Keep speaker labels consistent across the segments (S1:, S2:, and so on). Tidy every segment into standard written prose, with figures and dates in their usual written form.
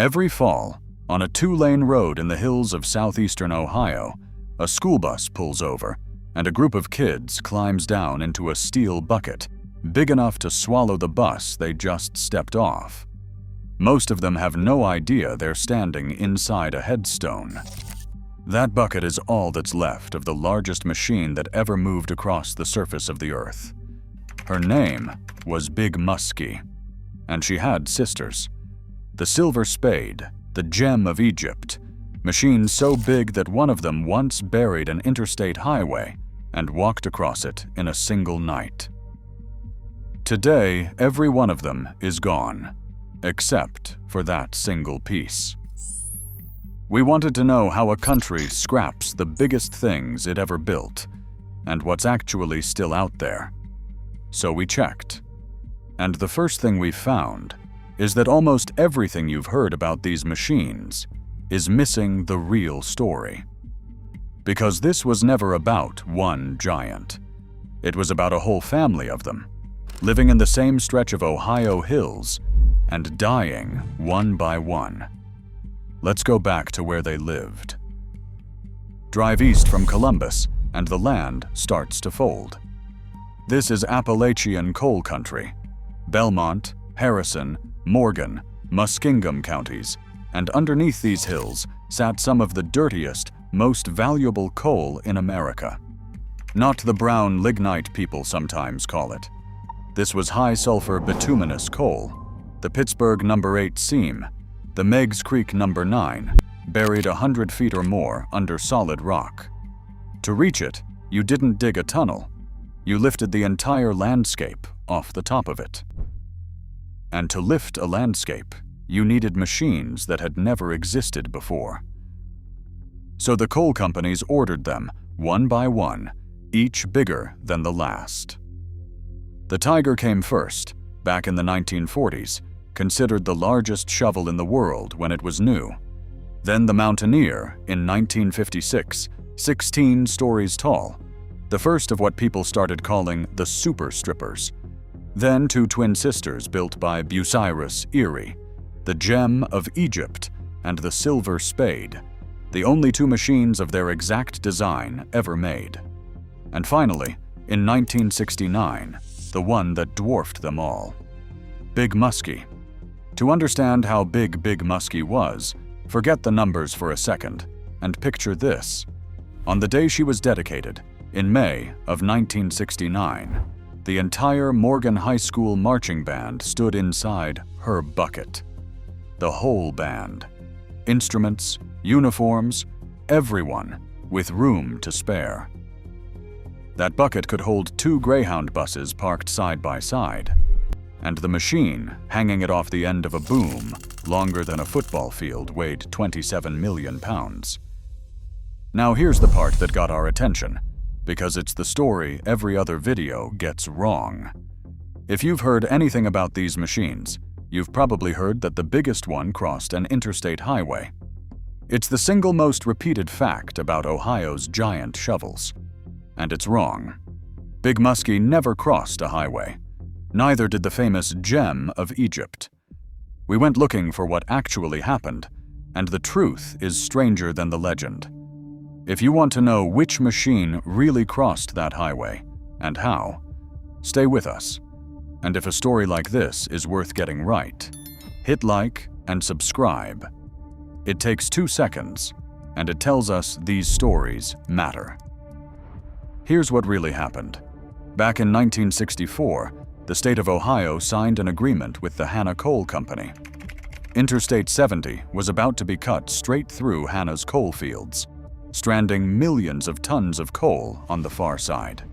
S1: Every fall, on a 2-lane road in the hills of southeastern Ohio, a school bus pulls over, and a group of kids climbs down into a steel bucket, big enough to swallow the bus they just stepped off. Most of them have no idea they're standing inside a headstone. That bucket is all that's left of the largest machine that ever moved across the surface of the earth. Her name was Big Muskie, and she had sisters. The Silver Spade, the gem of Egypt, machines so big that one of them once buried an interstate highway and walked across it in a single night. Today, every one of them is gone, except for that single piece. We wanted to know how a country scraps the biggest things it ever built, and what's actually still out there. So we checked. And the first thing we found is that almost everything you've heard about these machines is missing the real story. Because this was never about one giant. It was about a whole family of them, living in the same stretch of Ohio hills and dying one by one. Let's go back to where they lived. Drive east from Columbus, and the land starts to fold. This is Appalachian coal country. Belmont, Harrison, Morgan, Muskingum counties, and underneath these hills sat some of the dirtiest, most valuable coal in America. Not the brown lignite people sometimes call it. This was high-sulfur bituminous coal, the Pittsburgh No. 8 seam, the Meigs Creek No. 9, buried 100 feet or more under solid rock. To reach it, you didn't dig a tunnel. You lifted the entire landscape off the top of it. And to lift a landscape, you needed machines that had never existed before. So the coal companies ordered them, one by one, each bigger than the last. The Tiger came first, back in the 1940s, considered the largest shovel in the world when it was new. Then the Mountaineer in 1956, 16 stories tall, the first of what people started calling the super strippers. Then 2 twin sisters built by Bucyrus, Erie, the gem of Egypt and the Silver Spade, the only 2 machines of their exact design ever made. And finally, in 1969, the one that dwarfed them all, Big Muskie. To understand how big Big Muskie was, forget the numbers for a second and picture this. On the day she was dedicated, in May of 1969, the entire Morgan High School marching band stood inside her bucket. The whole band. Instruments, uniforms, everyone with room to spare. That bucket could hold 2 Greyhound buses parked side by side, and the machine, hanging it off the end of a boom, longer than a football field, weighed 27 million pounds. Now here's the part that got our attention, because it's the story every other video gets wrong. If you've heard anything about these machines, you've probably heard that the biggest one crossed an interstate highway. It's the single most repeated fact about Ohio's giant shovels. And it's wrong. Big Muskie never crossed a highway. Neither did the famous gem of Egypt. We went looking for what actually happened, and the truth is stranger than the legend. If you want to know which machine really crossed that highway, and how, stay with us. And if a story like this is worth getting right, hit like and subscribe. It takes 2 seconds, and it tells us these stories matter. Here's what really happened. Back in 1964, the state of Ohio signed an agreement with the Hanna Coal Company. Interstate 70 was about to be cut straight through Hanna's coal fields, stranding millions of tons of coal on the far side.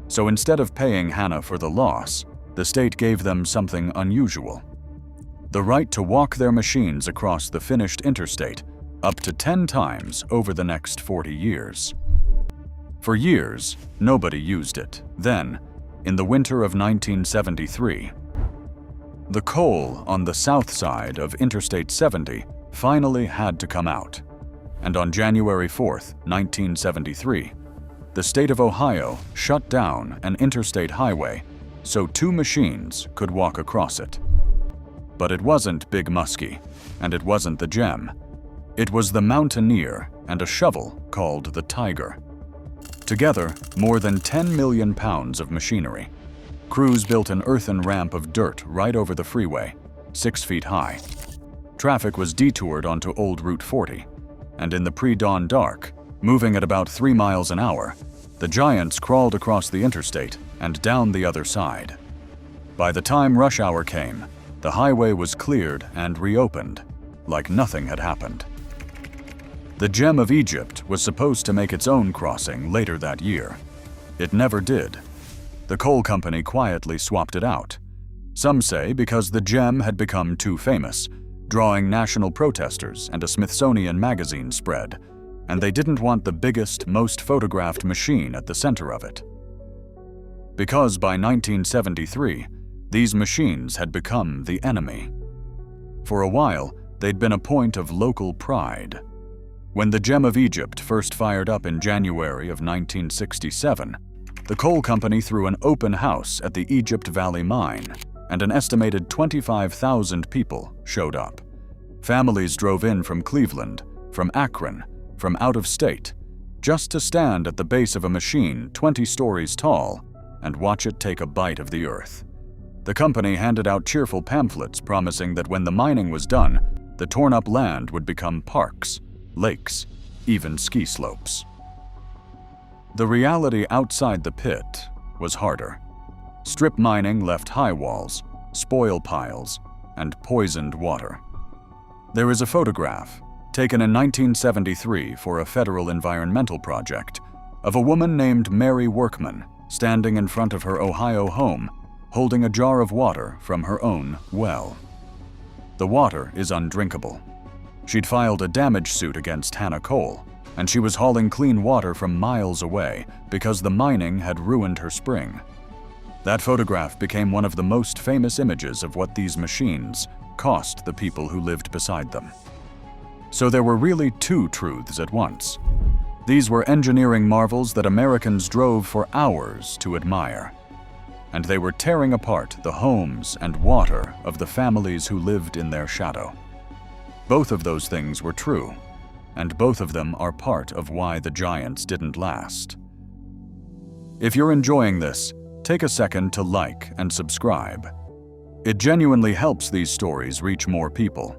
S1: So instead of paying Hanna for the loss, the state gave them something unusual: the right to walk their machines across the finished interstate up to 10 times over the next 40 years. For years, nobody used it. Then, in the winter of 1973, the coal on the south side of Interstate 70 finally had to come out. And on January 4, 1973, the state of Ohio shut down an interstate highway so 2 machines could walk across it. But it wasn't Big Muskie, and it wasn't the gem. It was the Mountaineer and a shovel called the Tiger. Together, more than 10 million pounds of machinery. Crews built an earthen ramp of dirt right over the freeway, 6 feet high. Traffic was detoured onto Old Route 40, and in the pre-dawn dark, moving at about 3 miles an hour, the giants crawled across the interstate and down the other side. By the time rush hour came, the highway was cleared and reopened, like nothing had happened. The Gem of Egypt was supposed to make its own crossing later that year. It never did. The coal company quietly swapped it out. Some say because the gem had become too famous, drawing national protesters and a Smithsonian magazine spread, and they didn't want the biggest, most photographed machine at the center of it. Because by 1973, these machines had become the enemy. For a while, they'd been a point of local pride. When the Gem of Egypt first fired up in January of 1967, the coal company threw an open house at the Egypt Valley mine, and an estimated 25,000 people showed up. Families drove in from Cleveland, from Akron, from out of state, just to stand at the base of a machine 20 stories tall and watch it take a bite of the earth. The company handed out cheerful pamphlets promising that when the mining was done, the torn-up land would become parks, lakes, even ski slopes. The reality outside the pit was harder. Strip mining left high walls, spoil piles, and poisoned water. There is a photograph, taken in 1973 for a federal environmental project, of a woman named Mary Workman standing in front of her Ohio home, holding a jar of water from her own well. The water is undrinkable. She'd filed a damage suit against Hannah Cole, and she was hauling clean water from miles away because the mining had ruined her spring. That photograph became one of the most famous images of what these machines cost the people who lived beside them. So there were really two truths at once. These were engineering marvels that Americans drove for hours to admire. And they were tearing apart the homes and water of the families who lived in their shadow. Both of those things were true, and both of them are part of why the giants didn't last. If you're enjoying this, take a second to like and subscribe. It genuinely helps these stories reach more people.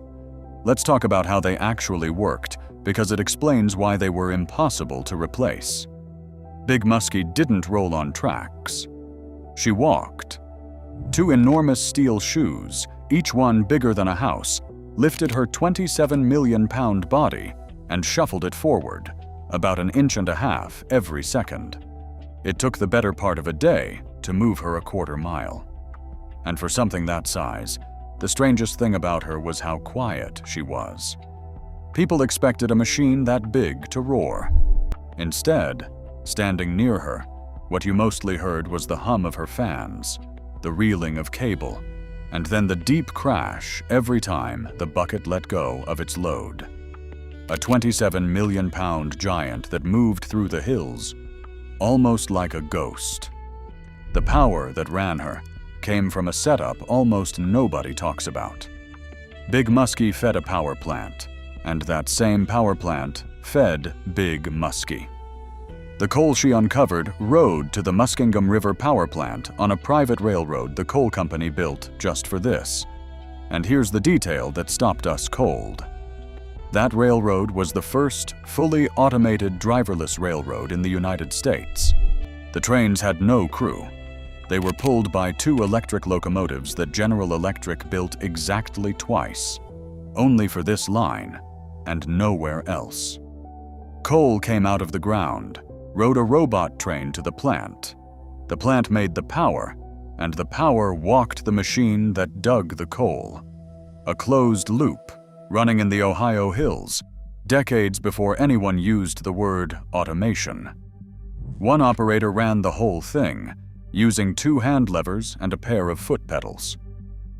S1: Let's talk about how they actually worked, because it explains why they were impossible to replace. Big Muskie didn't roll on tracks. She walked. 2 enormous steel shoes, each one bigger than a house, lifted her 27 million pound body and shuffled it forward, about 1.5 inches every second. It took the better part of a day to move her a 1/4 mile. And for something that size, the strangest thing about her was how quiet she was. People expected a machine that big to roar. Instead, standing near her, what you mostly heard was the hum of her fans, the reeling of cable, and then the deep crash every time the bucket let go of its load. A 27 million pound giant that moved through the hills, almost like a ghost. The power that ran her came from a setup almost nobody talks about. Big Muskie fed a power plant, and that same power plant fed Big Muskie. The coal she uncovered rode to the Muskingum River power plant on a private railroad the coal company built just for this. And here's the detail that stopped us cold. That railroad was the first fully automated driverless railroad in the United States. The trains had no crew. They were pulled by 2 electric locomotives that General Electric built exactly twice, only for this line and nowhere else. Coal came out of the ground, rode a robot train to the plant. The plant made the power, and the power walked the machine that dug the coal. A closed loop, running in the Ohio hills, decades before anyone used the word automation. One operator ran the whole thing, using 2 hand levers and a pair of foot pedals.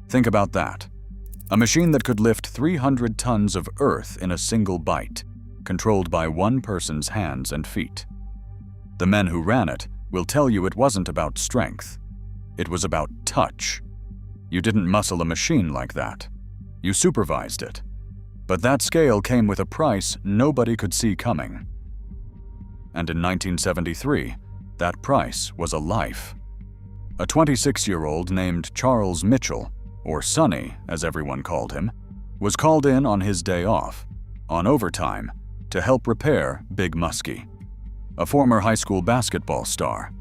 S1: Think about that. A machine that could lift 300 tons of earth in a single bite, controlled by one person's hands and feet. The men who ran it will tell you it wasn't about strength. It was about touch. You didn't muscle a machine like that. You supervised it. But that scale came with a price nobody could see coming. And in 1973, that price was a life. A 26-year-old named Charles Mitchell, or Sonny as everyone called him, was called in on his day off, on overtime, to help repair Big Muskie, a former high school basketball star,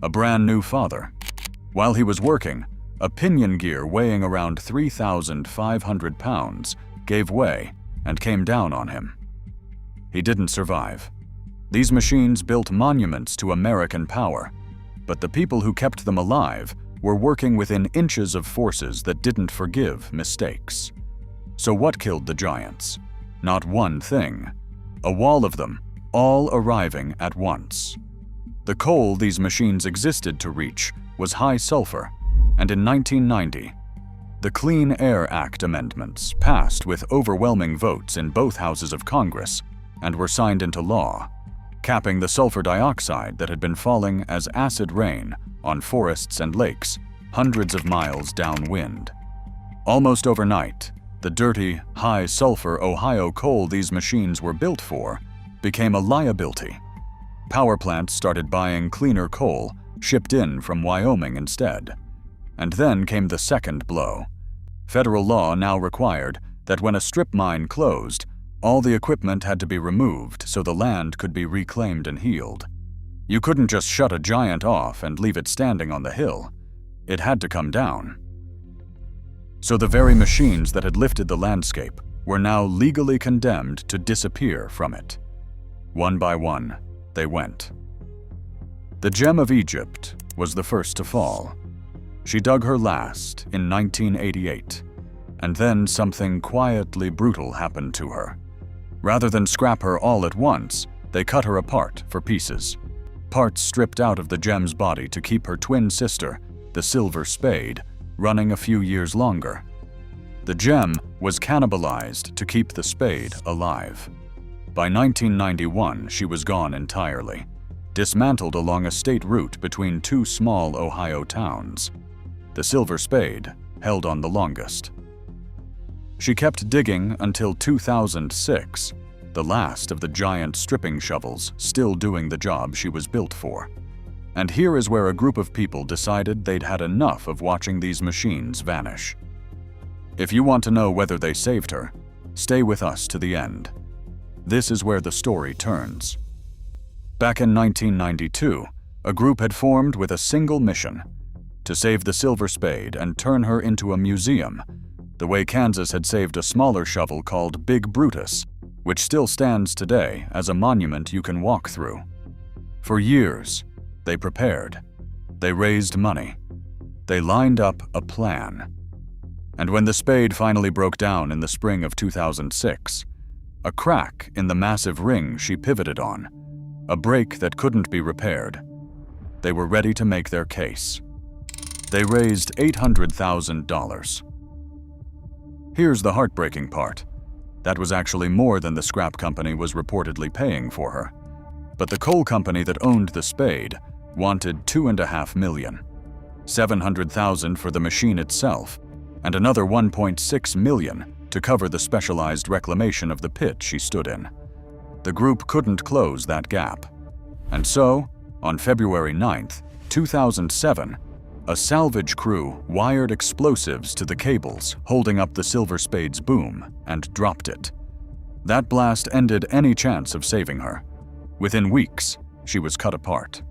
S1: a brand new father. While he was working, a pinion gear weighing around 3,500 pounds gave way and came down on him. He didn't survive. These machines built monuments to American power, but the people who kept them alive were working within inches of forces that didn't forgive mistakes. So what killed the giants? Not one thing. A wall of them, all arriving at once. The coal these machines existed to reach was high sulfur, and in 1990, the Clean Air Act amendments passed with overwhelming votes in both houses of Congress and were signed into law, capping the sulfur dioxide that had been falling as acid rain on forests and lakes hundreds of miles downwind. Almost overnight, the dirty, high-sulfur Ohio coal these machines were built for became a liability. Power plants started buying cleaner coal shipped in from Wyoming instead. And then came the second blow. Federal law now required that when a strip mine closed, all the equipment had to be removed so the land could be reclaimed and healed. You couldn't just shut a giant off and leave it standing on the hill. It had to come down. So the very machines that had lifted the landscape were now legally condemned to disappear from it. One by one, they went. The Gem of Egypt was the first to fall. She dug her last in 1988, and then something quietly brutal happened to her. Rather than scrap her all at once, they cut her apart for pieces. Parts stripped out of the gem's body to keep her twin sister, the Silver Spade, running a few years longer. The gem was cannibalized to keep the spade alive. By 1991, she was gone entirely, dismantled along a state route between two small Ohio towns. The Silver Spade held on the longest. She kept digging until 2006, the last of the giant stripping shovels still doing the job she was built for. And here is where a group of people decided they'd had enough of watching these machines vanish. If you want to know whether they saved her, stay with us to the end. This is where the story turns. Back in 1992, a group had formed with a single mission: to save the Silver Spade and turn her into a museum, the way Kansas had saved a smaller shovel called Big Brutus, which still stands today as a monument you can walk through. For years, they prepared. They raised money. They lined up a plan. And when the spade finally broke down in the spring of 2006, a crack in the massive ring she pivoted on, a break that couldn't be repaired, they were ready to make their case. They raised $800,000. Here's the heartbreaking part. That was actually more than the scrap company was reportedly paying for her. But the coal company that owned the spade wanted $2.5 million, $700,000 for the machine itself, and another $1.6 million to cover the specialized reclamation of the pit she stood in. The group couldn't close that gap. And so, on February 9th, 2007, a salvage crew wired explosives to the cables holding up the Silver Spade's boom and dropped it. That blast ended any chance of saving her. Within weeks, she was cut apart.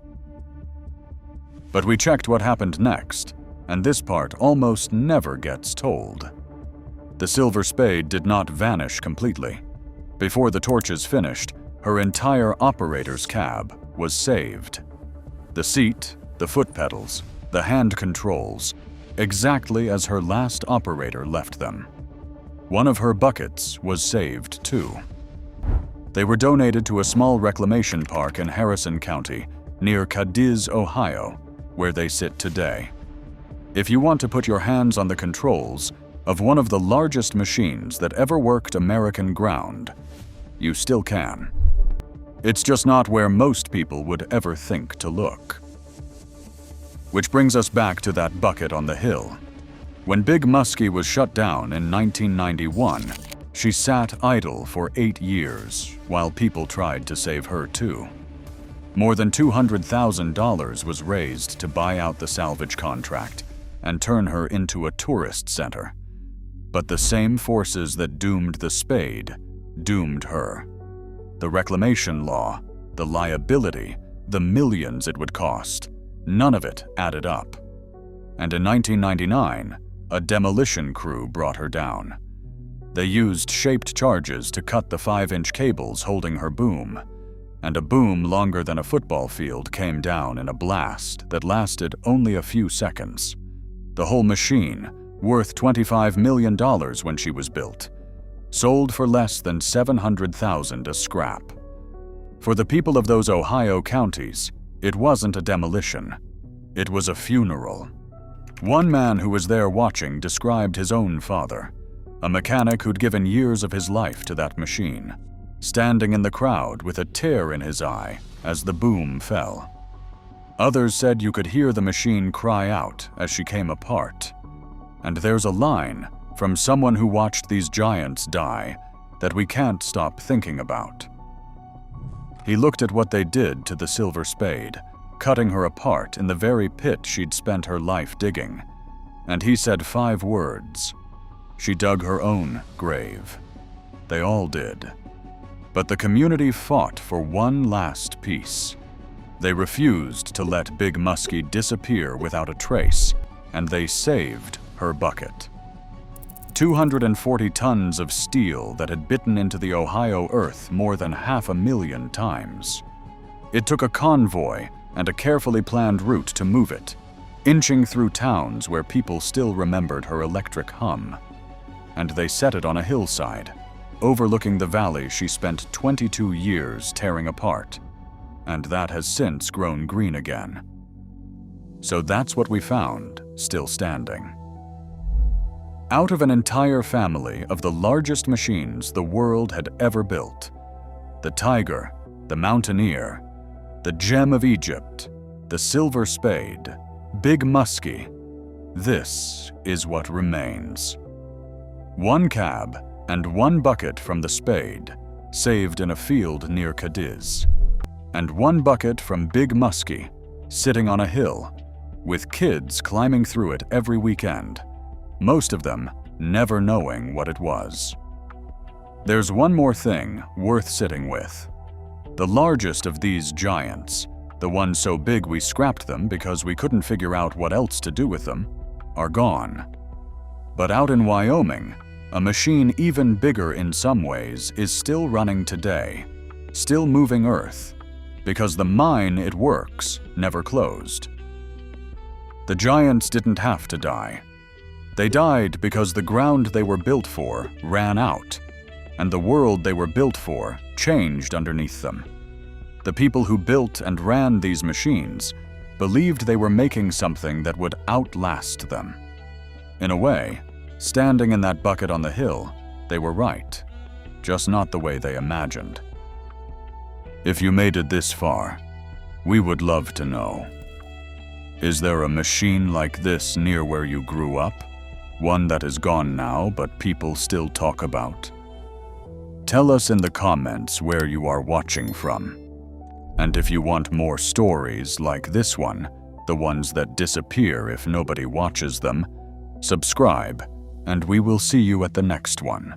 S1: But we checked what happened next, and this part almost never gets told. The Silver Spade did not vanish completely. Before the torches finished, her entire operator's cab was saved. The seat, the foot pedals, the hand controls, exactly as her last operator left them. One of her buckets was saved too. They were donated to a small reclamation park in Harrison County, near Cadiz, Ohio, where they sit today. If you want to put your hands on the controls of one of the largest machines that ever worked American ground, you still can. It's just not where most people would ever think to look. Which brings us back to that bucket on the hill. When Big Muskie was shut down in 1991, she sat idle for 8 years while people tried to save her too. More than $200,000 was raised to buy out the salvage contract and turn her into a tourist center. But the same forces that doomed the Spade doomed her. The reclamation law, the liability, the millions it would cost, none of it added up. And in 1999, a demolition crew brought her down. They used shaped charges to cut the 5-inch cables holding her boom, and a boom longer than a football field came down in a blast that lasted only a few seconds. The whole machine, worth $25 million when she was built, sold for less than $700,000 a scrap. For the people of those Ohio counties, it wasn't a demolition. It was a funeral. One man who was there watching described his own father, a mechanic who'd given years of his life to that machine, standing in the crowd with a tear in his eye as the boom fell. Others said you could hear the machine cry out as she came apart. And there's a line from someone who watched these giants die that we can't stop thinking about. He looked at what they did to the Silver Spade, cutting her apart in the very pit she'd spent her life digging, and he said 5 words. She dug her own grave. They all did. But the community fought for one last piece. They refused to let Big Muskie disappear without a trace, and they saved her bucket. 240 tons of steel that had bitten into the Ohio earth more than 500,000 times. It took a convoy and a carefully planned route to move it, inching through towns where people still remembered her electric hum. And they set it on a hillside, overlooking the valley she spent 22 years tearing apart, and that has since grown green again. So that's what we found, still standing. Out of an entire family of the largest machines the world had ever built, the Tiger, the Mountaineer, the Gem of Egypt, the Silver Spade, Big Muskie, this is what remains. 1 cab and 1 bucket from the Spade, saved in a field near Cadiz, and 1 bucket from Big Muskie, sitting on a hill, with kids climbing through it every weekend, most of them never knowing what it was. There's one more thing worth sitting with. The largest of these giants, the ones so big we scrapped them because we couldn't figure out what else to do with them, are gone. But out in Wyoming, a machine even bigger in some ways is still running today, still moving earth, because the mine it works never closed. The giants didn't have to die. They died because the ground they were built for ran out, and the world they were built for changed underneath them. The people who built and ran these machines believed they were making something that would outlast them. In a way, standing in that bucket on the hill, they were right, just not the way they imagined. If you made it this far, we would love to know. Is there a machine like this near where you grew up? One that is gone now, but people still talk about? Tell us in the comments where you are watching from. And if you want more stories like this one, the ones that disappear if nobody watches them, subscribe, and we will see you at the next one.